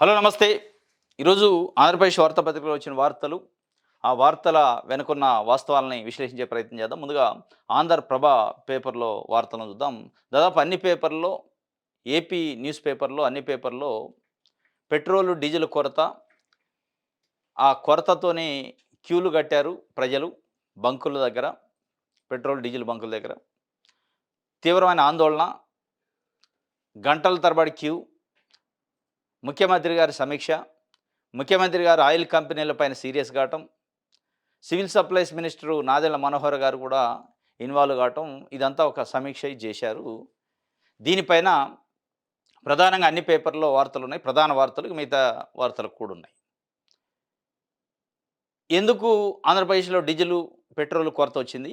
Hello నమస్తే. ఈరోజు ఆంధ్రప్రదేశ్ వార్తాపత్రికలో వచ్చిన వార్తలు, ఆ వార్తల వెనుకున్న వాస్తవాలని విశ్లేషించే ప్రయత్నం చేద్దాం. ముందుగా ఆంధ్రప్రభ పేపర్‌లో వార్తలను చూద్దాం. దాదాపు అన్ని పేపర్‌లో ఏపీ న్యూస్ పేపర్‌లో అన్ని పేపర్‌లో పెట్రోలు, డీజిల్ కొరత, ఆ కొరతతోని క్యూలు కట్టారు ప్రజలు బంకుల దగ్గర, పెట్రోల్, డీజిల్ బంకుల దగ్గర. తీవ్రమైన ఆందోళన, గంటల తరబడి క్యూ, ముఖ్యమంత్రి గారి సమీక్ష, ముఖ్యమంత్రి గారు ఆయిల్ కంపెనీలపైన సీరియస్ కావటం, civil supplies minister Nadella Manohar గారు కూడా ఇన్వాల్వ్ కావటం, ఇదంతా ఒక సమీక్ష చేశారు. దీనిపైన ప్రధానంగా అన్ని పేపర్‌లో వార్తలున్నాయి. ప్రధాన వార్తలు, మిగతా వార్తలు కూడా ఉన్నాయి. ఎందుకు ఆంధ్రప్రదేశ్‌లో డీజిలు, పెట్రోల్ కొరత వచ్చింది?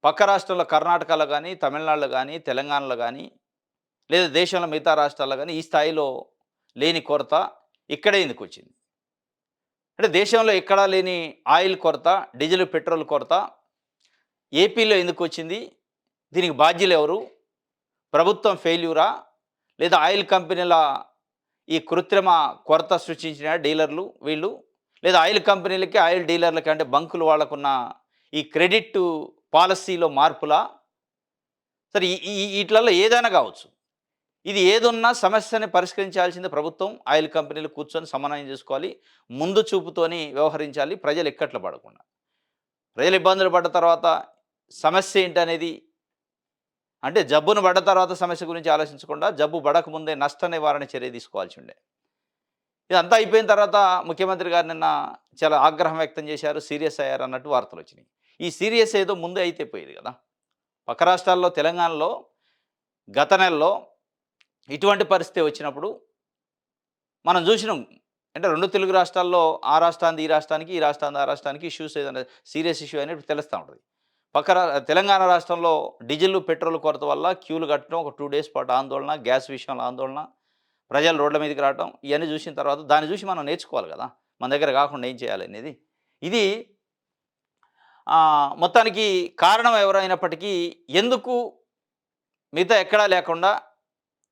పక్క రాష్ట్రాల్లో కర్ణాటకలో గాని, తమిళనాడులో గాని, తెలంగాణలో గాని, లేదా దేశంలో మిగతా రాష్ట్రాల్లో గాని ఈ స్థాయిలో లేని కొరత ఇక్కడే ఎందుకొచ్చింది? అంటే దేశంలో ఎక్కడా లేని ఆయిల్ కొరత, డీజిల్, పెట్రోల్ కొరత ఏపీలో ఎందుకొచ్చింది? దీనికి బాధ్యులెవరు? ప్రభుత్వం ఫెయిల్యూరా? లేదా ఆయిల్ కంపెనీల ఈ కృత్రిమ కొరత సృష్టించిన డీలర్లు వీళ్ళు? లేదా ఆయిల్ కంపెనీలకి, ఆయిల్ డీలర్లకి అంటే బంకులు వాళ్ళకున్న ఈ క్రెడిట్ పాలసీలో మార్పులా? సరే ఈ ఈ ఈట్లల్లో ఏదైనా కావచ్చు. ఇది ఏదున్నా సమస్యని పరిష్కరించాల్సింది ప్రభుత్వం. ఆయిల్ కంపెనీలు కూర్చొని సమన్వయం చేసుకోవాలి. ముందు చూపుతోని వ్యవహరించాలి. ప్రజలు ఇక్కట్లు పడకుండా. ప్రజలు ఇబ్బందులు పడ్డ తర్వాత సమస్య ఏంటనేది అంటే జబ్బును పడ్డ తర్వాత సమస్య గురించి ఆలోచించకుండా జబ్బు పడకముందే నష్ట నివారణ చర్య తీసుకోవాల్సి ఉండే. ఇదంతా అయిపోయిన తర్వాత ముఖ్యమంత్రి గారు నిన్న చాలా ఆగ్రహం వ్యక్తం చేశారు. సీరియస్ అయ్యారన్నట్టు వార్తలొచ్చినాయి. ఈ సీరియస్ ఏదో ముందే అయితే పోయేది కదా! పక్క రాష్ట్రాల్లో తెలంగాణలో గత నెలలో ఇటువంటి పరిస్థితి వచ్చినప్పుడు మనం చూసినాం. అంటే 2 తెలుగు రాష్ట్రాల్లో ఆ రాష్ట్రానిది ఈ రాష్ట్రానికి, ఈ రాష్ట్రానిది ఆ రాష్ట్రానికి ఇష్యూస్ ఏదైనా సీరియస్ ఇష్యూ అనేది తెలుస్తా ఉంటది. తెలంగాణ రాష్ట్రంలో డీజిల్, పెట్రోల్ కొరత వల్ల క్యూలు కట్టడం, ఒక 2 డేస్ పాటు ఆందోళన, గ్యాస్ విషయంలో ఆందోళన, ప్రజలు రోడ్ల మీదకి రావటం, ఇయన్నీ చూసిన తర్వాత దాన్ని చూసి మనం నేర్చుకోవాలి గదా! మన దగ్గర కాకుండా ఏం చేయాలనేది. ఇది మొత్తానికి కారణం ఎవరైనప్పటికీ ఎందుకు మిగతా ఎక్కడా లేకుండా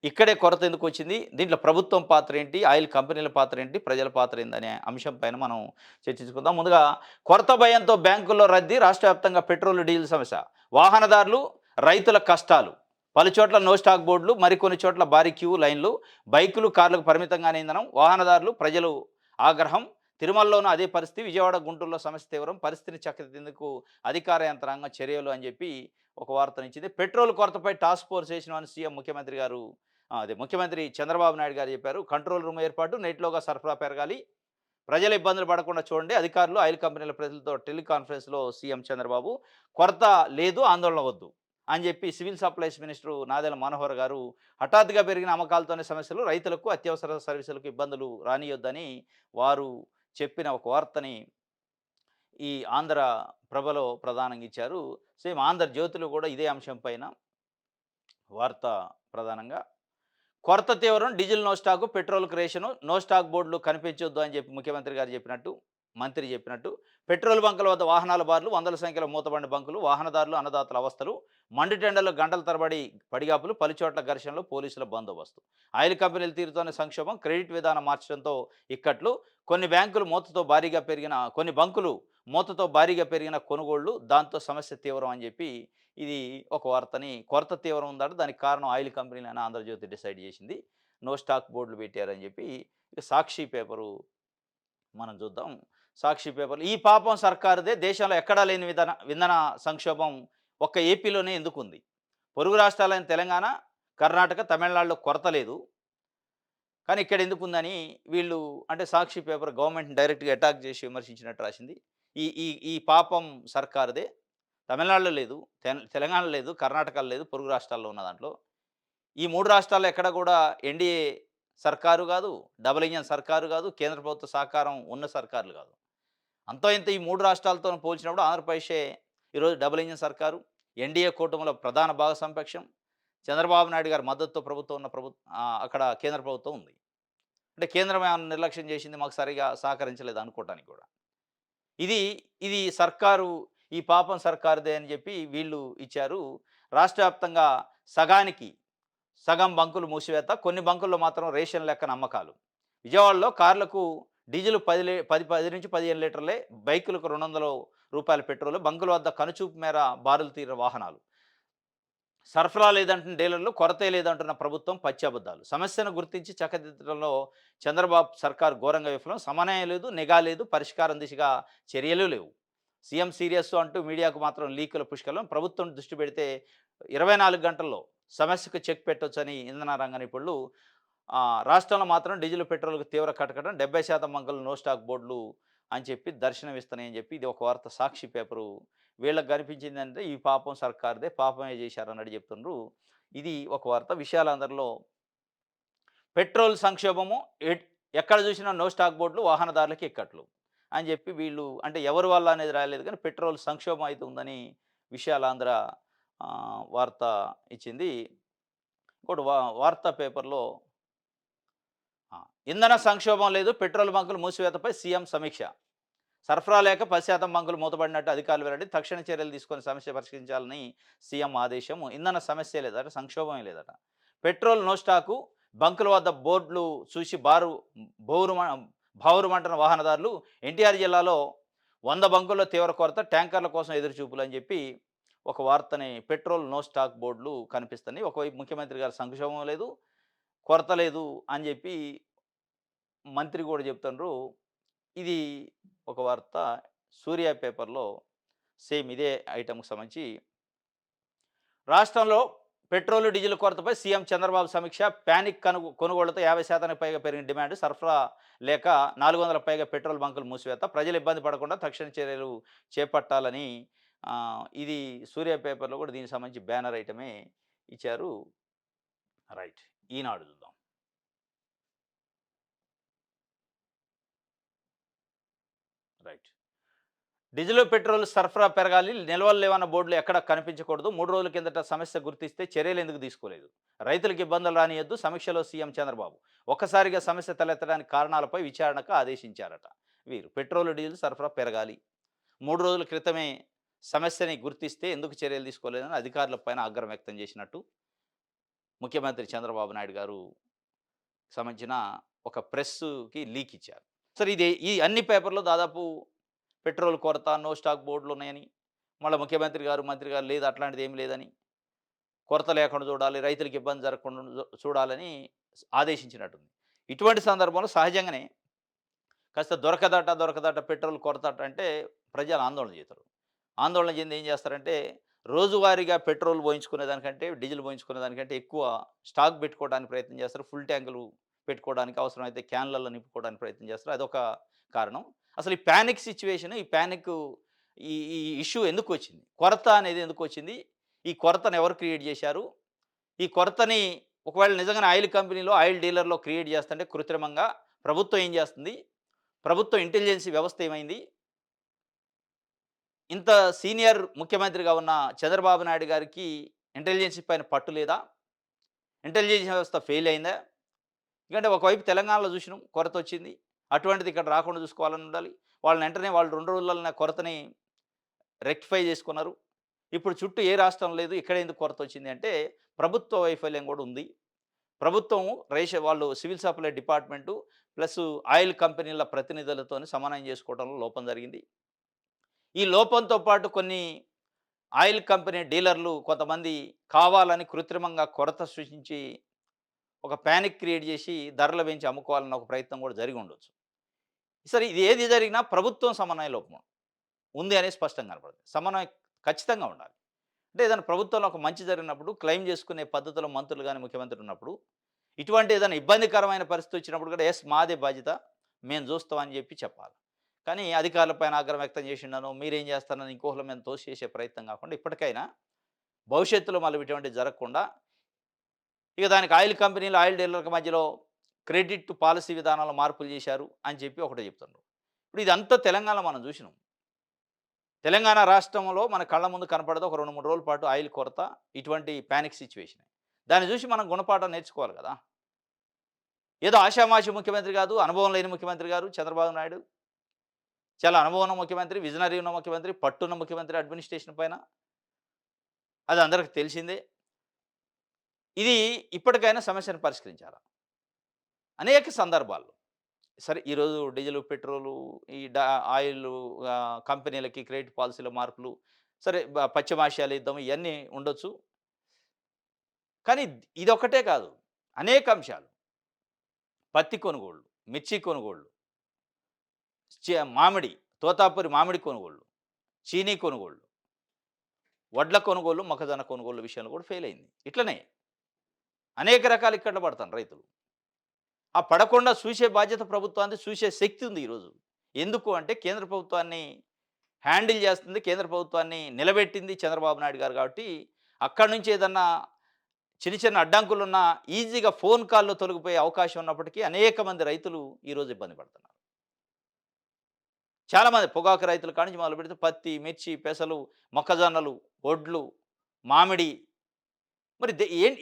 ఇక్కడే కొరత ఎందుకొచ్చింది? దీంట్లో ప్రభుత్వం పాత్ర ఏంటి? ఆయిల్ కంపెనీల పాత్ర ఏంటి? ప్రజల పాత్ర ఏందనే అంశం పైన మనం చర్చించుకుందాం. ముందుగా కొరత భయంతో బ్యాంకుల్లో రద్దీ, రాష్ట్ర వ్యాప్తంగా పెట్రోల్, డీజిల్ సమస్య. వాహనదారులు, రైతుల కష్టాలు. పలుచోట్ల నో స్టాక్ బోర్డులు, మరికొన్ని చోట్ల భారీ క్యూ లైన్లు, బైకులు, కార్లకు పరిమితంగానే ఇంధనం. వాహనదారులు, ప్రజలు ఆగ్రహం. తిరుమలలోనూ అదే పరిస్థితి. విజయవాడ, గుంటూరులో సమస్య తీవ్రం. పరిస్థితిని చక్కదిద్దేందుకు అధికార యంత్రాంగం చర్యలు అని చెప్పి ఒక వార్తనిచ్చింది. పెట్రోల్ కొరతపై టాస్క్ ఫోర్స్ వేసినామని సీఎం ముఖ్యమంత్రి గారు ముఖ్యమంత్రి చంద్రబాబు నాయుడు గారు చెప్పారు. కంట్రోల్ రూమ్ ఏర్పాటు, నెట్‌లోగా సరఫరా పెరగాలి. ప్రజలు ఇబ్బందులు పడకుండా చూడండి. అధికారులు, ఆయిల్ కంపెనీల ప్రజలతో టెలికాన్ఫరెన్స్‌లో సీఎం చంద్రబాబు. కొరత లేదు, ఆందోళన వద్దు అని చెప్పి civil supplies minister Nadella Manohar గారు హఠాత్తుగా పెరిగిన అమ్మకాలతోనే సమస్యలు, రైతులకు అత్యవసర సర్వీసులకు ఇబ్బందులు రానియొద్దని వారు చెప్పిన ఒక వార్తని ఈ ఆంధ్ర ప్రభలో ప్రధానంగా ఇచ్చారు. సేమ్ ఆంధ్రజ్యోతిలో కూడా ఇదే అంశం పైన వార్త ప్రధానంగా కొరత తీవ్రం, డీజిల్ నో స్టాకు, పెట్రోల్‌కు రేషను, నో స్టాక్ బోర్డులు కనిపించొద్దు అని చెప్పి ముఖ్యమంత్రి గారు చెప్పినట్టు, మంత్రి చెప్పినట్టు, పెట్రోల్ బంకుల వద్ద వాహనాల బార్లు, వందల సంఖ్యలో మూతబడిన బంకులు, వాహనదారులు, అన్నదాతల అవస్థలు, మండుటెండల్లో గంటల తరబడి పడిగాపులు, పలుచోట్ల ఘర్షణలు, పోలీసుల బందోబస్తు. ఆయిల్ కంపెనీలు తీరుతోన్న సంక్షోభం, క్రెడిట్ విధానం మార్చడంతో ఇక్కట్లు, కొన్ని బంకులు మూతతో భారీగా పెరిగిన కొనుగోళ్లు, దాంతో సమస్య తీవ్రం అని చెప్పి ఇది ఒక వార్తని కొరత తీవ్రం ఉందంటే దానికి కారణం ఆయిల్ కంపెనీలని ఆంధ్రజ్యోతి డిసైడ్ చేసింది. నో స్టాక్ బోర్డులు పెట్టారని చెప్పి ఇక సాక్షి పేపరు మనం చూద్దాం. సాక్షి పేపర్‌లో ఈ పాపం సర్కారుదే, దేశంలో ఎక్కడా లేని ఇంధన సంక్షోభం ఒక్క ఏపీలోనే ఎందుకుంది? పొరుగు రాష్ట్రాలైన తెలంగాణ, కర్ణాటక, తమిళనాడులో కొరత లేదు. కానీ ఇక్కడ ఎందుకుందని వీళ్ళు అంటే సాక్షి పేపర్ గవర్నమెంట్‌ని డైరెక్ట్‌గా అటాక్ చేసి విమర్శించినట్టు రాసింది. ఈ ఈ ఈ పాపం సర్కారుదే. తమిళనాడులో లేదు, తెలంగాణలో లేదు, కర్ణాటకలో లేదు, పొరుగు రాష్ట్రాల్లో ఉన్న దాంట్లో. ఈ 3 రాష్ట్రాల్లో ఎక్కడ కూడా ఎన్‌డీఏ సర్కారు గాదు, డబుల్ ఇంజిన్ సర్కారు గాదు, కేంద్ర ప్రభుత్వ సహకారం ఉన్న సర్కారులు గాదు. అంతో ఇంతో ఈ 3 రాష్ట్రాలతోని పోల్చినప్పుడు ఆంధ్రప్రదేశే ఈరోజు డబుల్ ఇంజిన్ సర్కారు, ఎన్‌డీఏ కూటమిలో ప్రధాన భాగస్వామ్య చంద్రబాబు నాయుడు గారి మద్దతుతో ప్రభుత్వం ఉన్న అక్కడ కేంద్ర ప్రభుత్వం ఉంది. అంటే కేంద్రం ఏమన్నా నిర్లక్ష్యం చేసింది, మాకు సరిగ్గా సహకరించలేదు అనుకోవటానికి కూడా. ఇది ఇది సర్కారు ఈ పాపం సర్కారుదే అని చెప్పి వీళ్ళు ఇచ్చారు. రాష్ట్ర వ్యాప్తంగా సగానికి సగం బంకులు మూసివేత, కొన్ని బంకుల్లో మాత్రం రేషన్ లెక్కన అమ్మకాలు. విజయవాడలో కార్లకు డీజిల్ 10 నుంచి 15 లీటర్లే, బైకులకు రూ. 200 పెట్రోల్, బంకుల వద్ద కనుచూపు మేర బారులు తీరిన వాహనాలు. సరఫరా లేదంటున్న డీలర్లు, కొరతే లేదంటున్న ప్రభుత్వం పచ్చి అబద్ధాలు. సమస్యను గుర్తించి చక్కదిద్దడంలో చంద్రబాబు సర్కార్ ఘోరంగా విఫలం. సమన్వయం లేదు, నిఘా లేదు, పరిష్కారం దిశగా చర్యలు లేవు. సీఎం సీరియస్ అంటూ మీడియాకు మాత్రం లీకుల పుష్కలం. ప్రభుత్వం దృష్టి పెడితే 24 గంటల్లో సమస్యకు చెక్ పెట్టొచ్చని ఇంధన రంగ నిపుణులు. రాష్ట్రంలో మాత్రం డీజిల్, పెట్రోల్‌కు తీవ్ర కటకటం. 70% బంకులు నో స్టాక్ బోర్డులు అని చెప్పి దర్శనమిస్తున్నాయని చెప్పి ఇది ఒక వార్త సాక్షి పేపరు. వీళ్ళకి కనిపించిందంటే ఈ పాపం సర్కార్‌దే, పాపమే చేశారన్నట్టు చెప్తుండ్రు. ఇది ఒక వార్త. విషయాలందరిలో పెట్రోల్ సంక్షోభము, ఎక్కడ చూసినా నో స్టాక్ బోర్డులు, వాహనదారులకి ఇక్కట్లు అని చెప్పి వీళ్ళు, అంటే ఎవరి వల్ల అనేది రాయలేదు కానీ పెట్రోల్ సంక్షోభం అయితే ఉందని విషయాలాంధ్ర వార్త ఇచ్చింది. ఇంకోటి వార్తా పేపర్‌లో ఆ! ఇంధన సంక్షోభం లేదు, పెట్రోల్ బంకుల మూసివేతపై సీఎం సమీక్ష. సరఫరా లేక 10% బంకులు మూతపడినట్టు అధికారులు వెల్లడి. తక్షణ చర్యలు తీసుకొని సమస్య పరిష్కరించాలని సీఎం ఆదేశం. ఇంధన సమస్యే లేదట, సంక్షోభమే లేదట. పెట్రోల్ నో స్టాకు, బంకుల వద్ద బోర్డులు చూసి బోరుమ బావురుమంటున్న వాహనదారులు. ఎన్టీఆర్ జిల్లాలో 100 బంకుల్లో తీవ్ర కొరత, ట్యాంకర్ల కోసం ఎదురుచూపులు అని చెప్పి ఒక వార్తని, పెట్రోల్ నో స్టాక్ బోర్డులు కనిపిస్తున్నాయి. ఒకవైపు ముఖ్యమంత్రి గారు సంక్షోభం లేదు, కొరత లేదు అని చెప్పి మంత్రి కూడా చెప్తుండ్రు. ఇది ఒక వార్త. సూర్య పేపర్‌లో సేమ్ ఇదే ఐటెమ్‌కి సంబంధించి, రాష్ట్రంలో పెట్రోల్, డీజిల్ కొరతపై సీఎం చంద్రబాబు సమీక్ష. ప్యానిక్ కొనుగోళ్లతో 50% పైగా పెరిగిన డిమాండ్. సరఫరా లేక 400 పైగా పెట్రోల్ బంకులు మూసివేత. ప్రజలు ఇబ్బంది పడకుండా తక్షణ చర్యలు చేపట్టాలని ఇది సూర్య పేపర్‌లో కూడా దీనికి సంబంధించి బ్యానర్ ఐటమే ఇచ్చారు. రైట్. ఈనాడు చూద్దాం. రైట్. డీజిల్, పెట్రోల్ సరఫరా పెరగాలి, నిల్వలు లేవన్న బోర్డులు ఎక్కడ కనిపించకూడదు. 3 రోజుల కిందట సమస్య గుర్తిస్తే చర్యలు ఎందుకు తీసుకోలేదు? రైతులకు ఇబ్బందులు రానియొద్దు, సమీక్షలో సీఎం చంద్రబాబు. ఒక్కసారిగా సమస్య తలెత్తడానికి కారణాలపై విచారణకు ఆదేశించారట వీరు. పెట్రోల్, డీజిల్ సరఫరా పెరగాలి, 3 రోజుల క్రితమే సమస్యని గుర్తిస్తే ఎందుకు చర్యలు తీసుకోలేదని అధికారులపైన ఆగ్రహం వ్యక్తం చేసినట్టు ముఖ్యమంత్రి చంద్రబాబు నాయుడు గారు సంబంధించిన ఒక ప్రెస్‌కి లీక్ ఇచ్చారు. సరే, ఈ అన్ని పేపర్‌లో దాదాపు పెట్రోల్ కొరత, నో స్టాక్ బోర్డులు ఉన్నాయని, మళ్ళా ముఖ్యమంత్రి గారు, మంత్రి గారు లేదు అట్లాంటిది ఏమి లేదని, కొరత లేకుండా చూడాలి, రైతులకు ఇబ్బంది జరగకుండా చూడాలని ఆదేశించినట్టుంది. ఇటువంటి సందర్భంలో సహజంగానే కాస్త దొరకదట పెట్రోల్ కొరతట అంటే ప్రజలు ఆందోళన చెందుతారు. ఆందోళన చెంది ఏం చేస్తారంటే, రోజువారీగా పెట్రోల్ పోయించుకునే దానికంటే, డీజిల్ పోయించుకునే దానికంటే ఎక్కువ స్టాక్ పెట్టుకోవడానికి ప్రయత్నం చేస్తారు. ఫుల్ ట్యాంకులు పెట్టుకోవడానికి, అవసరమైతే క్యాన్‌లలో నింపుకోవడానికి ప్రయత్నం చేస్తారు. అదొక కారణం. అసలు ఈ పానిక్ సిట్యుయేషన్, ఈ పానిక్, ఈ ఇష్యూ ఎందుకొచ్చింది? కొరత అనేది ఎందుకొచ్చింది? ఈ కొరతను ఎవరు క్రియేట్ చేశారు? ఈ కొరతని ఒకవేళ నిజంగానే ఆయిల్ కంపెనీలో, ఆయిల్ డీలర్‌లో క్రియేట్ చేస్తుంటే కృత్రిమంగా ప్రభుత్వం ఏం చేస్తుంది? ప్రభుత్వం ఇంటెలిజెన్సీ వ్యవస్థ ఏమైంది? ఇంత సీనియర్ ముఖ్యమంత్రిగా ఉన్న చంద్రబాబు నాయుడు గారికి ఇంటెలిజెన్స్ పైన పట్టు లేదా? ఇంటెలిజెన్స్ వ్యవస్థ ఫెయిల్ అయిందా? ఎందుకంటే ఒకవైపు తెలంగాణలో చూసినాం కొరతొచ్చింది. అటువంటిది ఇక్కడ రాకుండా చూసుకోవాలని ఉండాలి. వాళ్ళని వెంటనే వాళ్ళు 2 రోజులలోనే కొరతని రెక్టిఫై చేసుకున్నారు. ఇప్పుడు చుట్టూ ఏ రాష్ట్రం లేదు, ఇక్కడ ఎందుకు కొరతొచ్చింది అంటే ప్రభుత్వ వైఫల్యం కూడా ఉంది. ప్రభుత్వం వాళ్ళు civil supply department plus oil కంపెనీల ప్రతినిధులతోని సమన్వయం చేసుకోవడంలో లోపం జరిగింది. ఈ లోపంతో పాటు కొన్ని ఆయిల్ కంపెనీ డీలర్లు కొంతమంది కావాలని కృత్రిమంగా కొరత సృష్టించి ఒక పానిక్ క్రియేట్ చేసి ధరలు పెంచి అమ్ముకోవాలన్న ఒక ప్రయత్నం కూడా జరిగి ఉండొచ్చు. సరే, ఇది ఏది జరిగినా ప్రభుత్వం సమన్వయ లోపం ఉంది అనేది స్పష్టంగా కనపడుతుంది. సమన్వయం ఖచ్చితంగా ఉండాలి. అంటే ఏదైనా ప్రభుత్వంలో ఒక మంచి జరిగినప్పుడు క్లెయిమ్ చేసుకునే పద్ధతిలో మంత్రులు గాని, ముఖ్యమంత్రి ఉన్నప్పుడు, ఇటువంటి ఏదైనా ఇబ్బందికరమైన పరిస్థితి వచ్చినప్పుడు కూడా యెస్ మాదే బాధ్యత, మేము చూస్తాం అని చెప్పి చెప్పాలి. కానీ అధికారుల పైన ఆగ్రహం వ్యక్తం చేసిండనో, మీరేం చేస్తారని ఇంకోళ్ళ మీద తోసేసే ప్రయత్నం కాకుండా ఇప్పటికైనా భవిష్యత్తులో మళ్ళీ ఇటువంటివి జరగకుండా, ఇక దానికి ఆయిల్ కంపెనీలు, ఆయిల్ డీలర్ల మధ్యలో క్రెడిట్ పాలసీ విధానంలో మార్పులు చేశారు అని చెప్పి ఒకటే చెప్తున్నారు. ఇప్పుడు ఇదంతా తెలంగాణలో మనం చూసినాం. తెలంగాణ రాష్ట్రంలో మన కళ్ళ ముందు కనపడదు. ఒక 2, 3 రోజుల పాటు ఆయిల్ కొరత, ఇటువంటి పానిక్ సిట్యుయేషన్. దాన్ని చూసి మనం గుణపాఠం నేర్చుకోవాలి కదా! ఏదో ఆషామాషీ ముఖ్యమంత్రి కాదు, అనుభవం లేని ముఖ్యమంత్రి గారు చంద్రబాబు నాయుడు. చాలా అనుభవం ఉన్న ముఖ్యమంత్రి, విజనరీ ఉన్న ముఖ్యమంత్రి, పట్టున్న ముఖ్యమంత్రి అడ్మినిస్ట్రేషన్ పైన. అది అందరికి తెలిసిందే. ఇది ఇప్పటికైనా సమస్యను పరిష్కరించాలా. అనేక సందర్భాల్లో సరే ఈరోజు డీజిలు, పెట్రోలు, ఈ ఆయిలు కంపెనీలకి క్రెడిట్ పాలసీల మార్పులు, సరే పశ్చిమాసియాల యుద్ధం ఇయన్నీ ఉండొచ్చు. కానీ ఇదొక్కటే కాదు. అనేక అంశాలు. పత్తి కొనుగోళ్ళు, మిర్చి కొనుగోళ్ళు, మామిడి, తోతాపురి మామిడి కొనుగోళ్ళు, చీనీ కొనుగోళ్ళు, వడ్ల కొనుగోళ్ళు, మొక్కజొన్న కొనుగోళ్ళ విషయంలో కూడా ఫెయిల్ అయింది. ఇట్లనే అనేక రకాల ఇక్కట్లు పడతారు రైతులు. ఆ పడకుండా చూసే బాధ్యత ప్రభుత్వానికి, చూసే శక్తి ఉంది ఈరోజు. ఎందుకు అంటే కేంద్ర ప్రభుత్వాన్ని హ్యాండిల్ చేస్తుంది, కేంద్ర ప్రభుత్వాన్ని నిలబెట్టింది చంద్రబాబు నాయుడు గారు కాబట్టి, అక్కడి నుంచి ఏదన్నా చిన్న చిన్న అడ్డంకులున్నా ఈజీగా ఫోన్ కాల్‌లో తొలగిపోయే అవకాశం ఉన్నప్పటికీ అనేక మంది రైతులు ఈరోజు ఇబ్బంది పడుతున్నారు. చాలామంది పొగాకు రైతుల కాడ నుంచి మొదలుపెడితే పత్తి, మిర్చి, పెసలు, మొక్కజొన్నలు, వడ్లు, మామిడి, మరి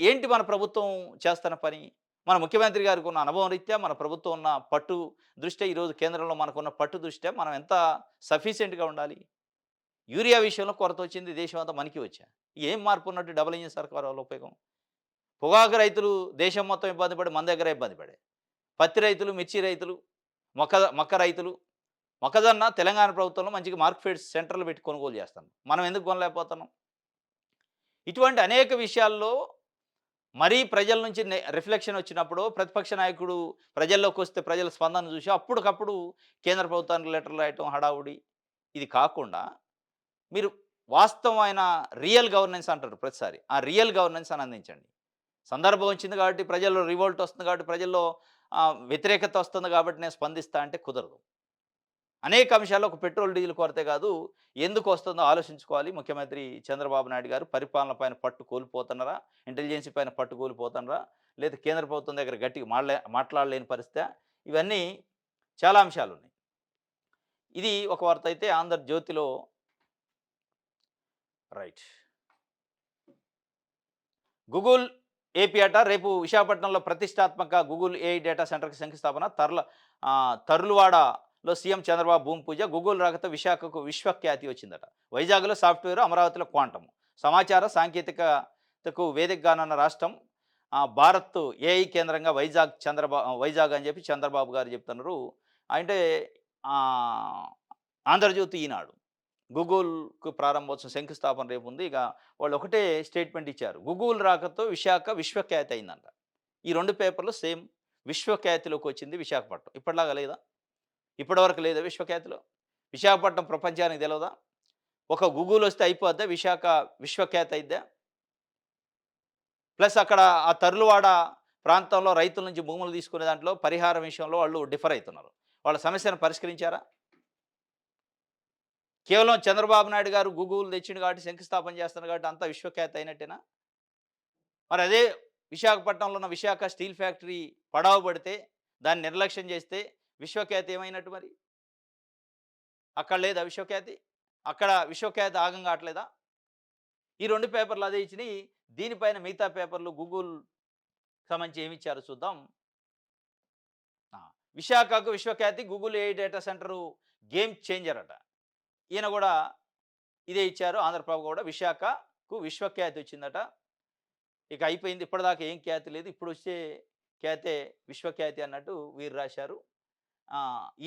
ఏంటి మన ప్రభుత్వం చేస్తున్న పని? మన ముఖ్యమంత్రి గారికి ఉన్న అనుభవం రీత్యా, మన ప్రభుత్వం ఉన్న పట్టు దృష్ట్యా, ఈరోజు కేంద్రంలో మనకున్న పట్టు దృష్ట్యా మనం ఎంత సఫిషియెంట్‌గా ఉండాలి? యూరియా విషయంలో కొరత వచ్చింది, దేశం అంతా మనకి వచ్చా. ఏం మార్పు ఉన్నట్టు డబుల్ ఇంజిన్ సర్కార్ వల్ల ఉపయోగం? పొగాకు రైతులు దేశం మొత్తం ఇబ్బంది పడి మన దగ్గరే ఇబ్బంది పడే. పత్తి రైతులు, మిర్చి రైతులు, మక్క రైతులు, మొక్కజొన్న తెలంగాణ ప్రభుత్వంలో మంచిగా మార్కెట్ సెంటర్‌లు పెట్టి కొనుగోలు చేస్తాం. మనం ఎందుకు కొనలేకపోతున్నాం? ఇటువంటి అనేక విషయాల్లో మరీ ప్రజల నుంచి రిఫ్లెక్షన్ వచ్చినప్పుడు, ప్రతిపక్ష నాయకుడు ప్రజల్లోకి వస్తే ప్రజల స్పందన చూసి అప్పటికప్పుడు కేంద్ర ప్రభుత్వానికి లెటర్లు రాయటం హడావుడి. ఇది కాకుండా మీరు వాస్తవమైన రియల్ గవర్నెన్స్ అంటారు ప్రతిసారి. ఆ రియల్ గవర్నెన్స్ అని అందించండి. సందర్భం వచ్చింది కాబట్టి, ప్రజల్లో రివోల్ట్ వస్తుంది కాబట్టి, ప్రజల్లో వ్యతిరేకత వస్తుంది కాబట్టి నేను స్పందిస్తా అంటే కుదరదు. అనేక అంశాల్లో ఒక పెట్రోల్, డీజిల్ కొరతే కాదు, ఎందుకు వస్తుందో ఆలోచించుకోవాలి. ముఖ్యమంత్రి చంద్రబాబు నాయుడు గారు పరిపాలన పైన పట్టు కోల్పోతున్నారా? ఇంటెలిజెన్సీ పైన పట్టు కోల్పోతున్నారా? లేదా కేంద్ర ప్రభుత్వం దగ్గర గట్టిగా మాట్లాడలేని పరిస్థితా? ఇవన్నీ చాలా అంశాలున్నాయి. ఇది ఒక వార్త అయితే 'ఆంధ్రజ్యోతి'లో రైట్. గూగుల్ ఏపీ అట రేపు విశాఖపట్నంలో ప్రతిష్టాత్మక గూగుల్ ఏఐ డేటా సెంటర్‌కి శంకుస్థాపన. తరులవాడలో సీఎం చంద్రబాబు భూమి పూజ. గూగుల్ రాకతో విశాఖకు విశ్వఖ్యాతి వచ్చిందట. వైజాగ్‌లో సాఫ్ట్‌వేర్, అమరావతిలో క్వాంటమ్. సమాచార సాంకేతికతకు వేదికగానున్న రాష్ట్రం. భారత్ ఏఐ కేంద్రంగా వైజాగ్ అని చెప్పి చంద్రబాబు గారు చెప్తున్నారు. అంటే ఆహ్, 'ఆంధ్రజ్యోతి' ఈనాడు. గూగుల్‌కు ప్రారంభోత్సవం శంకుస్థాపన రేపుంది. ఇక వాళ్ళు ఒకటే స్టేట్మెంట్ ఇచ్చారు. గూగుల్ రాకతో విశాఖ విశ్వఖ్యాతి అయిందంట. ఈ 2 పేపర్‌లు సేమ్ విశ్వఖ్యాతిలోకి వచ్చింది విశాఖపట్నం. ఇప్పటిలాగా లేదా? ఇప్పటివరకు లేదా విశ్వఖ్యాతిలో? విశాఖపట్నం ప్రపంచానికి తెలవదా? ఒక గూగుల్ వస్తే అయిపోద్దా? విశాఖ విశ్వఖ్యాతి అయిద్దా? ప్లస్ అక్కడ ఆ తర్లువాడ ప్రాంతంలో రైతుల నుంచి భూములు తీసుకునే దాంట్లో పరిహారం విషయంలో వాళ్ళు డిఫర్ అయితున్నారు. వాళ్ళ సమస్యను పరిష్కరించారా? కేవలం చంద్రబాబు నాయుడు గారు గూగుల్ తెచ్చిండు కాబట్టి, శంకుస్థాపన చేస్తున్నారు కాబట్టి అంతా విశ్వఖ్యాతి అయినట్టేనా? మరి అదే విశాఖపట్నంలో ఉన్న విశాఖ స్టీల్ ఫ్యాక్టరీ పడావు పడితే, దాన్ని నిర్లక్ష్యం చేస్తే విశ్వఖ్యాతి ఏమైనట్టు మరి? అక్కడ లేదా విశ్వఖ్యాతి? అక్కడ విశ్వఖ్యాతి ఆగం కావట్లేదా? ఈ 2 పేపర్‌లు అదే ఇచ్చినియి. దీనిపైన మిగతా పేపర్‌లు గూగుల్ సంబంధించి ఏమిచ్చారో చూద్దాం. ఆ! విశాఖకు విశ్వఖ్యాతి, Google AI data centre game changer అట. ఈయన గూడా ఇదే ఇచ్చారు. ఆంధ్రప్రభ కూడా విశాఖకు విశ్వఖ్యాతి వచ్చిందట. ఇక అయిపోయింది. ఇప్పటిదాకా ఏం ఖ్యాతి లేదు. ఇప్పుడొచ్చే ఖ్యాతే విశ్వఖ్యాతి అన్నట్టు వీరు రాశారు.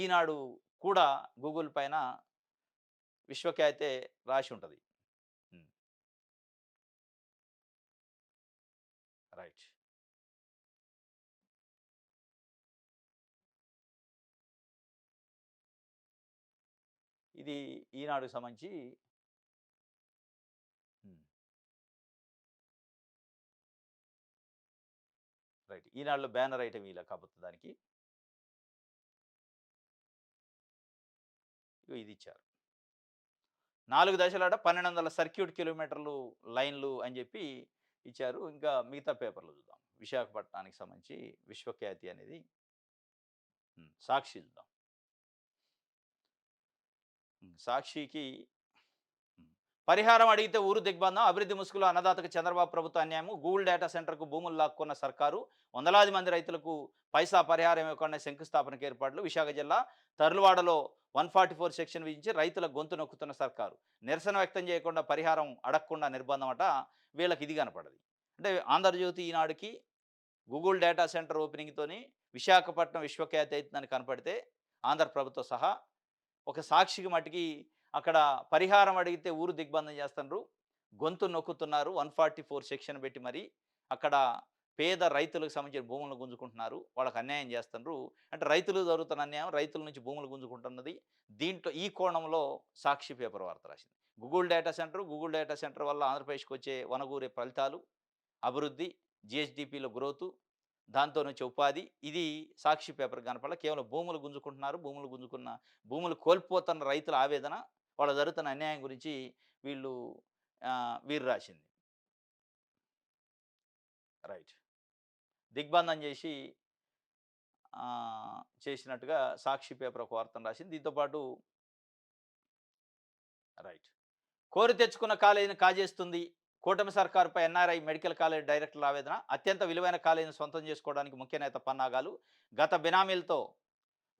ఈనాడు కూడా గూగుల్ పైన విశ్వఖ్యాతే రాసి ఉంటది. హ్మ్. రైట్. ఇది ఈనాడుకి సంబంధించి. హ్మ్. రైట్. ఈనాడులో బ్యానర్ ఐటెమ్ ఇలా కాపోతే దానికి. ఇగో ఇదిచ్చారు. 4 దశలట 1200 సర్క్యూట్ కిలోమీటర్లు లైన్‌లు అని జెప్పి ఇచ్చారు. ఇంకా మిగతా పేపర్‌లు చూద్దాం. విశాఖపట్నానికి సంబంధించి విశ్వఖ్యాతి అనేది. సాక్షి చూద్దాం. సాక్షికి పరిహారం అడిగితే ఊరు దిగ్బంధం, అభివృద్ధి ముసుగులో అన్నదాతకు చంద్రబాబు ప్రభుత్వ అన్యాయం, గూగుల్ డేటా సెంటర్‌కు భూములు లాక్కున్న సర్కారు, వందలాది మంది రైతులకు పైసా పరిహారం ఇవ్వకుండా శంకుస్థాపనకు ఏర్పాట్లు. విశాఖ జిల్లా తర్లువాడలో 144 సెక్షన్ విధించి రైతుల గొంతు నొక్కుతున్న సర్కారు. నిరసన వ్యక్తం చేయకుండా పరిహారం అడగకుండా నిర్బంధం అట. వీళ్ళకి ఇది కనపడది. అంటే 'ఆంధ్రజ్యోతి' ఈనాడుకి గూగుల్ డేటా సెంటర్ ఓపెనింగ్‌తోని విశాఖపట్నం విశ్వఖ్యాతి అయితుందని కనపడితే ఆంధ్ర ప్రభుత్వం సహా, ఒక సాక్షికి మటికి అక్కడ పరిహారం అడిగితే ఊరు దిగ్బంధం చేస్తున్నారు. గొంతు నొక్కుతున్నారు. 144 సెక్షన్ పెట్టి మరి అక్కడ పేద రైతులకు సంబంధించిన భూములను గుంజుకుంటున్నారు. వాళ్ళకి అన్యాయం చేస్తున్నారు. అంటే రైతులకు జరుగుతున్న అన్యాయం రైతుల నుంచి భూములు గుంజుకుంటున్నది. దీంట్లో ఈ కోణంలో సాక్షి పేపర్ వార్త రాసింది. గూగుల్ డేటా సెంటర్ వల్ల ఆంధ్రప్రదేశ్‌కి వచ్చే వనగూరే ఫలితాలు, అభివృద్ధి, జీఎస్‌డీపీలో గ్రోతు, దాంతో నుంచి ఉపాధి. ఇది సాక్షి పేపర్ కనపడల. కేవలం భూములు గుంజుకుంటున్నారు. భూములు కోల్పోతున్న రైతుల ఆవేదన, వాళ్ళకి జరుగుతున్న అన్యాయం గురించి వీళ్ళు వీరు రాసింది. రైట్. దిగ్బంధం చేసి చేసినట్టుగా సాక్షి పేపర్ ఒక వార్తను రాసింది. దీంతో పాటు రైట్. కోరి తెచ్చుకున్న కాలేజీని కాజేస్తుంది. కూటమి సర్కారుపై ఎన్ఆర్ఐ మెడికల్ కాలేజ్ డైరెక్టర్ల ఆవేదన. అత్యంత విలువైన కాలేజీని సొంతం చేసుకోవడానికి ముఖ్య నేత పన్నాగాలు. గత బినామీలతో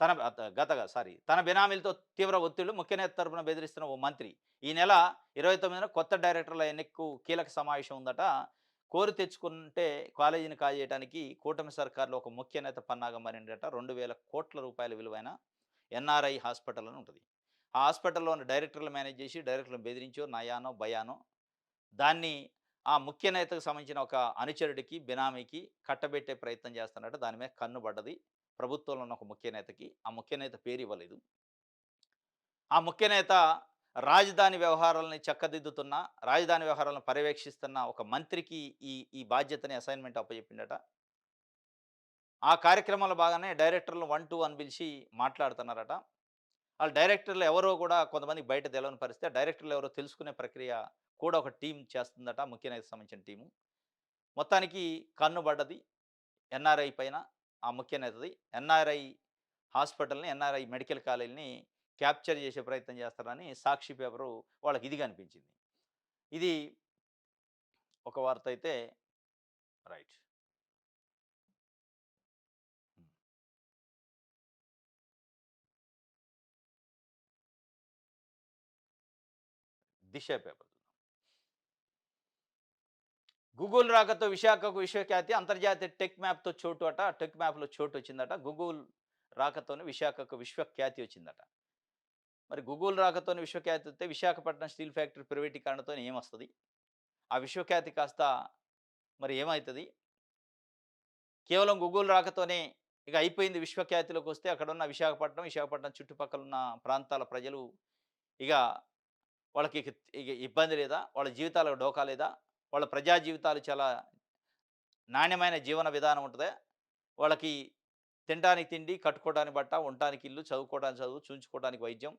తన తన బినామీలతో తీవ్ర ఒత్తిళ్లు. ముఖ్య నేత తరపున బెదిరిస్తున్న ఓ మంత్రి. ఈ నెల 29న కొత్త డైరెక్టర్ల ఎన్నికకు కీలక సమావేశం ఉందట. కోరి తెచ్చుకుంటే కాలేజీని కాజేయడానికి కూటమి సర్కారులో ఒక ముఖ్య నేత పన్నాగం మారిండట. 2,000 కోట్ల రూపాయల విలువైన ఎన్ఆర్ఐ హాస్పిటల్ అని ఉంటుంది. ఆ హాస్పిటల్‌లోని డైరెక్టర్లు మేనేజ్ చేసి, డైరెక్టర్లను బెదిరించో, నయానో, భయానో దాన్ని ఆ ముఖ్య నేతకు సంబంధించిన ఒక అనుచరుడికి, బినామీకి కట్టబెట్టే ప్రయత్నం చేస్తున్నట్టు దాని మీద కన్ను పడ్డది. ప్రభుత్వంలో ఉన్న ఒక ముఖ్య నేతకి. ఆ ముఖ్య నేత పేరు ఇవ్వలేదు. ఆ ముఖ్య నేత రాజధాని వ్యవహారాలని చక్కదిద్దుతున్న, రాజధాని వ్యవహారాలను పర్యవేక్షిస్తున్న ఒక మంత్రికి ఈ ఈ బాధ్యతని అసైన్‌మెంట్ అప్పజెప్పిండట. ఆ కార్యక్రమంలో భాగంగానే డైరెక్టర్లు 1 to 1 పిలిచి మాట్లాడుతున్నారట. ఆళ్ళ డైరెక్టర్లు ఎవరో కూడా కొంతమందికి బయట తెలవని పరిస్థితి. ఆ డైరెక్టర్లు ఎవరో తెలుసుకునే ప్రక్రియ కూడా ఒక టీమ్ చేస్తుందట. ముఖ్య నేతకు సంబంధించిన టీము. మొత్తానికి కన్ను పడ్డది ఎన్ఆర్ఐ పైన ఆ ముఖ్య నేతది. ఎన్ఆర్ఐ హాస్పిటల్‌ని, ఎన్ఆర్ఐ మెడికల్ కాలేజ్‌ని క్యాప్చర్ చేసే ప్రయత్నం చేస్తారని సాక్షి పేపరు వాళ్ళకి ఇది కనిపించింది. ఇది ఒక వార్త అయితే రైట్. హ్మ్. దిశ పేపర్. గూగుల్ రాకతో విశాఖకు విశ్వఖ్యాతి. అంతర్జాతీయ టెక్ మ్యాప్‌తో చోటు అట. టెక్ మ్యాప్‌లో చోటు వచ్చిందట. గూగుల్ రాకతోని విశాఖకు విశ్వఖ్యాతి వచ్చిందట. మరి గూగుల్ రాకతోని విశ్వఖ్యాతి వస్తే విశాఖపట్నం స్టీల్ ఫ్యాక్టరీ ప్రైవేటీకరణతోని ఏమొస్తది? ఆ విశ్వఖ్యాతి కాస్త మరి ఏమైతది? కేవలం గూగుల్ రాకతోనే ఇక అయిపోయింది విశ్వఖ్యాతిలోకొస్తే అక్కడున్న విశాఖపట్నం చుట్టుపక్కలున్న ప్రాంతాల ప్రజలు ఇగ వాళ్ళకి ఇక ఇగ ఇబ్బంది లేదా? వాళ్ళ జీవితాలకు డోకా లేదా? వాళ్ళ ప్రజా జీవితాలు చాలా నాణ్యమైన జీవన విధానం ఉంటదా? వాళ్ళకి తినటానికి తిండి, కట్టుకోవడానికి బట్ట, ఉండటానికి ఇల్లు, చదువుకోవడానికి చదువు, చూయించుకోవడానికి వైద్యం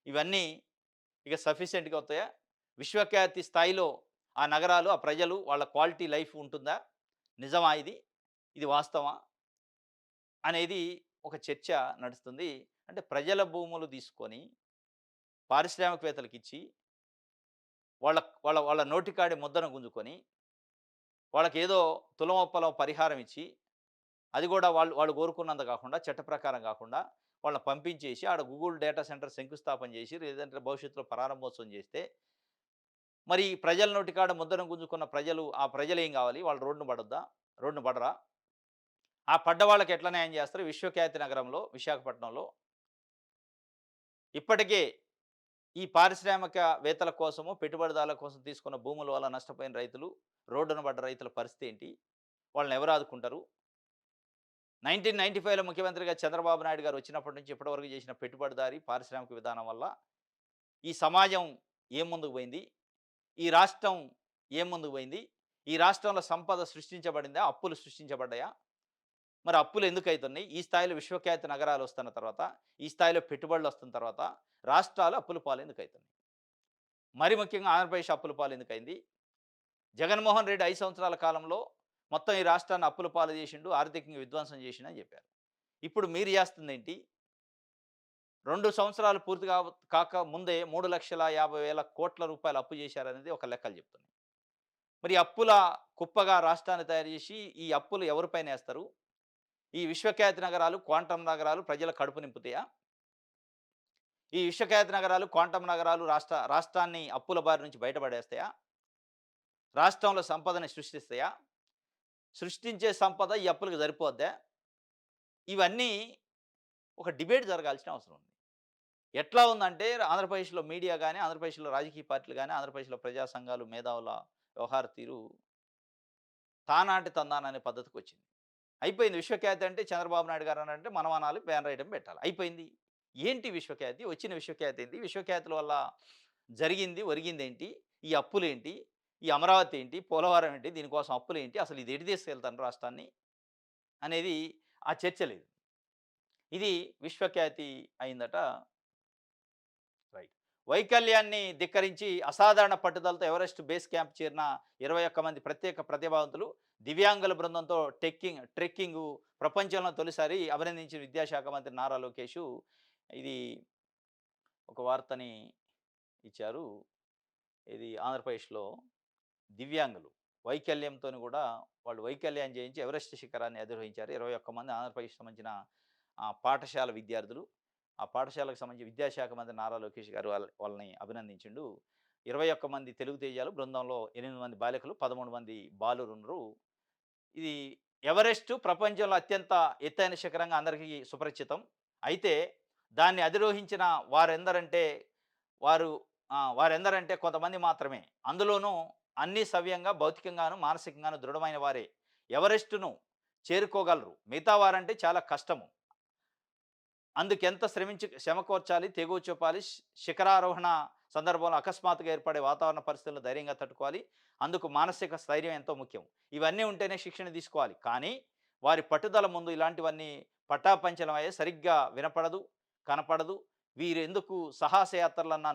ఇవన్నీ ఇక సఫిషియెంట్‌గా అవుతాయా? విశ్వఖ్యాతి స్థాయిలో ఆ నగరాలు, ఆ ప్రజలు వాళ్ళ క్వాలిటీ లైఫ్ ఉంటుందా? నిజమా ఇది? ఇది వాస్తవమా? అనేది ఒక చర్చ నడుస్తుంది. అంటే ప్రజల భూములు తీసుకొని పారిశ్రామికవేత్తలకిచ్చి వాళ్ళ వాళ్ళ వాళ్ళ నోటికాడి ముద్దను గుంజుకొని వాళ్ళకేదో తులమొప్పలం పరిహారం ఇచ్చి, అది గూడా వాళ్ళు వాళ్ళు కోరుకున్నంత కాకుండా, చట్ట ప్రకారం కాకుండా వాళ్ళని పంపించేసి ఆడ గూగుల్ డేటా సెంటర్ శంకుస్థాపన చేసి, లేదంటే భవిష్యత్తులో ప్రారంభోత్సవం చేస్తే, మరి ప్రజల నోటికాడ ముద్దను గుంజుకున్న ప్రజలు, ఆ ప్రజలేం గావాలి? వాళ్ళు రోడ్డున పడొద్దా? రోడ్డున పడరా? ఆ పడ్డ వాళ్ళకి ఎట్లా న్యాయం చేస్తారు? విశ్వఖ్యాతి నగరంలో, విశాఖపట్నంలో ఇప్పటికే ఈ పారిశ్రామికవేత్తల కోసము, పెట్టుబడిదారుల కోసం తీసుకున్న భూముల వల్ల నష్టపోయిన రైతులు, రోడ్డున పడ్డ రైతుల పరిస్థితి ఏంటి? వాళ్ళని ఎవరు ఆదుకుంటారు? 1995లో ముఖ్యమంత్రిగా చంద్రబాబు నాయుడు గారు వచ్చినప్పటి నుంచి ఇప్పటివరకు చేసిన పెట్టుబడిదారీ, పారిశ్రామిక విధానం వల్ల ఈ సమాజం ఏం ముందుకు పోయింది? ఈ రాష్ట్రం ఏం ముందుకు పోయింది? ఈ రాష్ట్రంలో సంపద సృష్టించబడిందా? అప్పులు సృష్టించబడ్డాయా? మరి అప్పులు ఎందుకైతున్నాయి? ఈ స్థాయిలో విశ్వఖ్యాతి నగరాలు వస్తున్న తర్వాత, ఈ స్థాయిలో పెట్టుబడులు వస్తున్న తర్వాత రాష్ట్రాలు అప్పుల పాలు ఎందుకైతున్నాయి? మరి ముఖ్యంగా ఆంధ్రప్రదేశ్ అప్పుల పాలు ఎందుకయింది? జగన్మోహన్ రెడ్డి 5 సంవత్సరాల కాలంలో మొత్తం ఈ రాష్ట్రాన్ని అప్పుల పాలు చేసిండు, ఆర్థికంగా విధ్వంసం చేసిండని చెప్పారు. ఇప్పుడు మీరు చేస్తుందేంటి? 2 సంవత్సరాలు పూర్తి కాక ముందే 3,50,000 కోట్ల రూపాయలు అప్పు చేశారనేది ఒక లెక్కలు చెప్తున్నాయి. మరి అప్పుల కుప్పగా రాష్ట్రాన్ని తయారు చేసి, ఈ అప్పులు ఎవరిపైనేస్తారు? ఈ విశ్వఖ్యాతి నగరాలు, క్వాంటం నగరాలు ప్రజల కడుపు నింపుతాయా? ఈ విశ్వఖ్యాతి నగరాలు, క్వాంటం నగరాలు రాష్ట్రాన్ని అప్పుల బారి నుంచి బయటపడేస్తాయా? రాష్ట్రంలో సంపదని సృష్టిస్తాయా? సృష్టించే సంపద ఈ అప్పులకు సరిపోద్దా? ఇవన్నీ ఒక డిబేట్ జరగాల్సిన అవసరం ఉంది. ఎట్లా ఉందంటే ఆంధ్రప్రదేశ్‌లో మీడియా గాని, ఆంధ్రప్రదేశ్‌లో రాజకీయ పార్టీలు గాని, ఆంధ్రప్రదేశ్‌లో ప్రజా సంఘాలు, మేధావుల వ్యవహార తీరు తానాటి తందాన అనే పద్ధతికొచ్చింది. అయిపోయింది. విశ్వఖ్యాతి అంటే చంద్రబాబు నాయుడు గారు అనంటే మనం అనాలి, బ్యానర్ ఐటెమ్ పెట్టాలి. అయిపోయింది. ఏంటి విశ్వఖ్యాతి? వచ్చిన విశ్వఖ్యాతి ఏంటి? విశ్వఖ్యాతుల వల్ల జరిగింది, ఒరిగిందేంటి? ఈ అప్పులేంటి? ఈ అమరావతి ఏంటి? పోలవరం ఏంటి? దీనికోసం అప్పులేంటి? అసలు ఇది ఎటు తీసుకెళ్తాను రాష్ట్రాన్ని? అనేది ఆ చర్చ లేదు. ఇది విశ్వఖ్యాతి అయిందట. రైట్. వైకల్యాన్ని ధిక్కరించి అసాధారణ పట్టుదలతో ఎవరెస్ట్ బేస్ క్యాంప్ చేరిన 21 మంది ప్రత్యేక ప్రతిభావంతులు దివ్యాంగుల బృందంతో ట్రెక్కింగు ప్రపంచంలో తొలిసారి అభినందించిన విద్యాశాఖ మంత్రి నారా లోకేషు ఇది ఒక వార్తని ఇచ్చారు. ఇది ఆంధ్రప్రదేశ్‌లో దివ్యాంగులు వైకల్యంతోని కూడా వాళ్ళు వైకల్యం జయించి ఎవరెస్ట్ శిఖరాన్ని అధిరోహించారు. 21 మంది ఆంధ్రప్రదేశ్‌కి సంబంధించిన పాఠశాల విద్యార్థులు. ఆ పాఠశాలకు సంబంధించి విద్యాశాఖ మంత్రి నారా లోకేష్ గారు వాళ్ళని అభినందించిండు. 21 మంది తెలుగు తేజాలు బృందంలో 8 మంది బాలికలు, 13 మంది బాలురున్నారు. ఇది ఎవరెస్టు ప్రపంచంలో అత్యంత ఎత్తైన శిఖరంగా అందరికీ సుపరిచితం. అయితే దాన్ని అధిరోహించిన వారెందరంటే వారు వారెందరంటే కొంతమంది మాత్రమే. అందులోనూ అన్నీ సవ్యంగా భౌతికంగాను, మానసికంగాను దృఢమైన వారే ఎవరెస్టును చేరుకోగలరు. మిగతా వారంటే చాలా కష్టము. అందుకెంత శ్రమ కోర్చాలి, తెగువ చూపాలి. శిఖరారోహణ సందర్భంలో అకస్మాత్తుగా ఏర్పడే వాతావరణ పరిస్థితులను ధైర్యంగా తట్టుకోవాలి. అందుకు మానసిక స్థైర్యం ఎంతో ముఖ్యం. ఇవన్నీ ఉంటేనే శిక్షణ తీసుకోవాలి. కానీ వారి పట్టుదల ముందు ఇలాంటివన్నీ పటాపంచలమయ్యాయి. సరిగ్గా వినపడదు, కనపడదు. వీరెందుకు సాహసయాత్రలన్న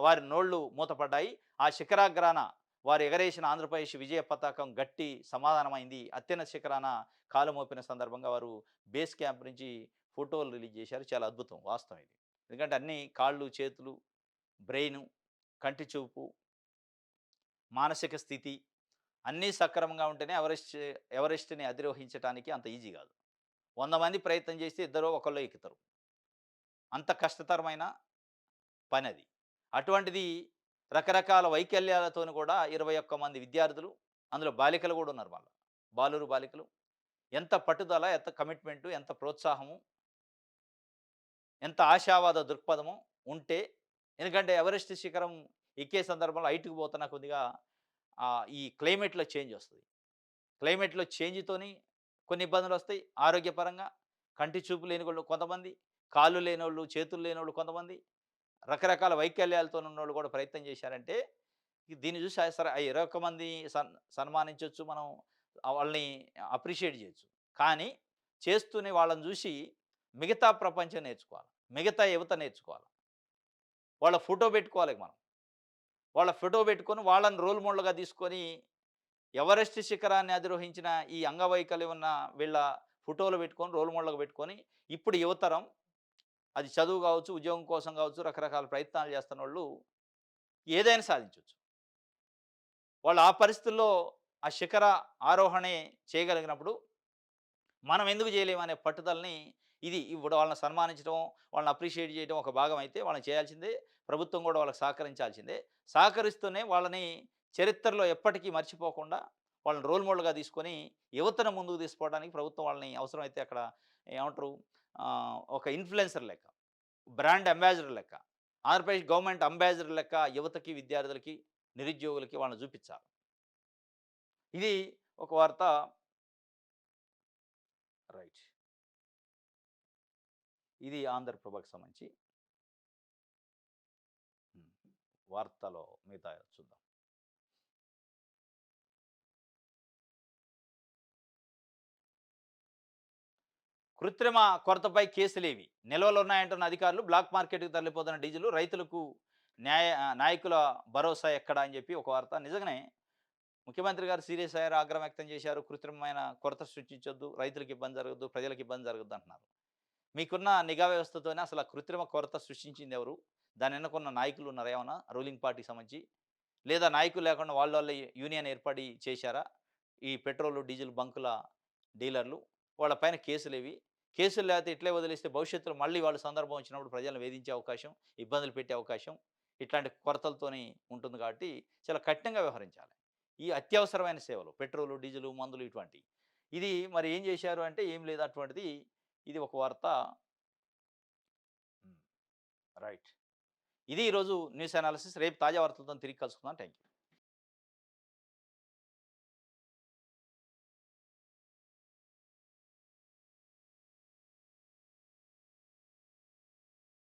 వారి నోళ్ళు మూతపడ్డాయి. ఆ శిఖరాగ్రాన వారు ఎగరేసిన ఆంధ్రప్రదేశ్ విజయ పతాకం గట్టి సమాధానమైంది. అత్యున్నత శిఖరాన కాలు మోపిన సందర్భంగా వారు బేస్ క్యాంప్ నుంచి ఫోటోలు రిలీజ్ చేశారు. చాలా అద్భుతం. వాస్తవం ఇది. ఎందుకంటే అన్నీ కాళ్ళు, చేతులు, బ్రెయిను, కంటి చూపు, మానసిక స్థితి అన్నీ సక్రమంగా ఉంటేనే ఎవరెస్ట్‌ని అధిరోహించటానికి అంత ఈజీ గాదు. 100 మంది ప్రయత్నం చేస్తే ఇద్దరో, ఒకళ్ళో ఎక్కుతారు. అంత కష్టతరమైన పనది. అటువంటిది రకరకాల వైకల్యాలతోని కూడా 21 మంది విద్యార్థులు, అందులో బాలికలు గూడా ఉన్నారు మళ్ళా. బాలురు, బాలికలు. ఎంత పట్టుదల, ఎంత కమిట్మెంటు, ఎంత ప్రోత్సాహము, ఎంత ఆశావాద దృక్పథము ఉంటే ఎందుకంటే ఎవరెస్ట్ శిఖరం ఎక్కే సందర్భంలో హైట్‌కి పోతున్న కొద్దిగా ఈ క్లైమేట్‌లో చేంజ్ వస్తది. క్లైమేట్‌లో చేంజ్‌తోని కొన్ని ఇబ్బందులొస్తాయి. ఆరోగ్యపరంగా కంటి చూపు లేనివాళ్ళు కొంతమంది, కాళ్ళు లేనోళ్ళు, చేతులు లేనోళ్ళు కొంతమంది, రకరకాల వైకల్యాలతోనున్నోళ్ళు కూడా ప్రయత్నం చేశారంటే, దీన్ని చూసి సరే ఆ 21 మంది సన్మానించొచ్చు. మనం వాళ్ళని అప్రిషియేట్ చేయొచ్చు. కానీ చేస్తూనే వాళ్ళని చూసి మిగతా ప్రపంచం నేర్చుకోవాలి. మిగతా యువత నేర్చుకోవాలి. వాళ్ళ ఫోటో పెట్టుకోవాలి మనం. వాళ్ళ ఫోటో పెట్టుకొని వాళ్ళని రోల్ మోడల్‌గా తీసుకొని ఎవరెస్ట్ శిఖరాన్ని అధిరోహించిన ఈ అంగవైకల్యం ఉన్న వీళ్ళ ఫోటోలు పెట్టుకొని, రోల్ మోడల్‌గా పెట్టుకొని, ఇప్పుడు యువతరం అది చదువు కావచ్చు, ఉద్యోగం కోసం కావచ్చు, రకరకాల ప్రయత్నాలు చేస్తున్నోళ్ళు ఏదైనా సాధించొచ్చు. వాళ్ళు ఆ పరిస్థితుల్లో ఆ శిఖర ఆరోహణే చేయగలిగినప్పుడు, మనం ఎందుకు చేయలేమనే పట్టుదలని ఇప్పుడు వాళ్ళని సన్మానించడం, వాళ్ళని అప్రిషియేట్ చేయడం ఒక భాగం అయితే, వాళ్ళని చేయాల్సిందే. ప్రభుత్వం కూడా వాళ్ళకి సహకరించాల్సిందే. సహకరిస్తూనే వాళ్ళని చరిత్రలో ఎప్పటికీ మర్చిపోకుండా వాళ్ళని రోల్ మోడల్‌గా తీసుకొని, యువతను ముందుకు తీసుకుపోవడానికి ప్రభుత్వం వాళ్ళని అవసరమైతే అక్కడ ఏమంటారు ఒక ఇన్‌ఫ్లుయెన్సర్ లెక్క, బ్రాండ్ అంబాసిడర్ లెక్క, ఆంధ్రప్రదేశ్ గవర్నమెంట్ అంబాసిడర్ లెక్క యువతకి, విద్యార్థులకి, నిరుద్యోగులకి వాళ్ళని చూపించాలి. ఇది ఒక వార్త. రైట్. ఇది ఆంధ్రప్రభకు సంబంధించి హ్మ్. వార్తలో మిగతా చూద్దాం. కృత్రిమ కొరతపై కేసులేవి? నిల్వలున్నాయంటున్న అధికారులు. బ్లాక్ మార్కెట్‌కి తరలిపోతున్న డీజిలు. రైతులకు నాయకుల భరోసా ఎక్కడ అని చెప్పి ఒక వార్త. నిజంగానే ముఖ్యమంత్రి గారు సీరియస్ అయ్యారు. ఆగ్రహం వ్యక్తం చేశారు. కృత్రిమమైన కొరత సృష్టించొద్దు. రైతులకు ఇబ్బంది జరగొద్దు. ప్రజలకు ఇబ్బంది జరగొద్దు అంటున్నారు. మీకున్న నిఘా వ్యవస్థతోనే అసలు ఆ కృత్రిమ కొరత సృష్టించిందెవరు? దాని వెనకున్న నాయకులు ఉన్నారా ఏమన్నా? రూలింగ్ పార్టీకి సంబంధించి? లేదా నాయకులు లేకుండా వాళ్ళే యూనియన్ ఏర్పడి చేశారా? ఈ పెట్రోలు, డీజిల్ బంకుల డీలర్లు. వాళ్ళ పైన కేసులేవి? కేసులు లేకపోతే ఇట్లే వదిలేస్తే భవిష్యత్తులో మళ్ళీ వాళ్ళు సందర్భం వచ్చినప్పుడు ప్రజలను వేధించే అవకాశం, ఇబ్బందులు పెట్టే అవకాశం ఇట్లాంటి కొరతలతోని ఉంటుంది కాబట్టి చాలా కఠినంగా వ్యవహరించాలి. ఈ అత్యవసరమైన సేవలు పెట్రోలు, డీజిలు, మందులు ఇటువంటివి. ఇది మరి ఏం చేశారు అంటే ఏం లేదు అటువంటిది. ఇది ఒక వార్త. హ్మ్. రైట్. ఇది ఈరోజు న్యూస్ అనాలిసిస్. రేపు తాజా వార్తలతోని తిరిగి కలుసుకుందాం. Thank you.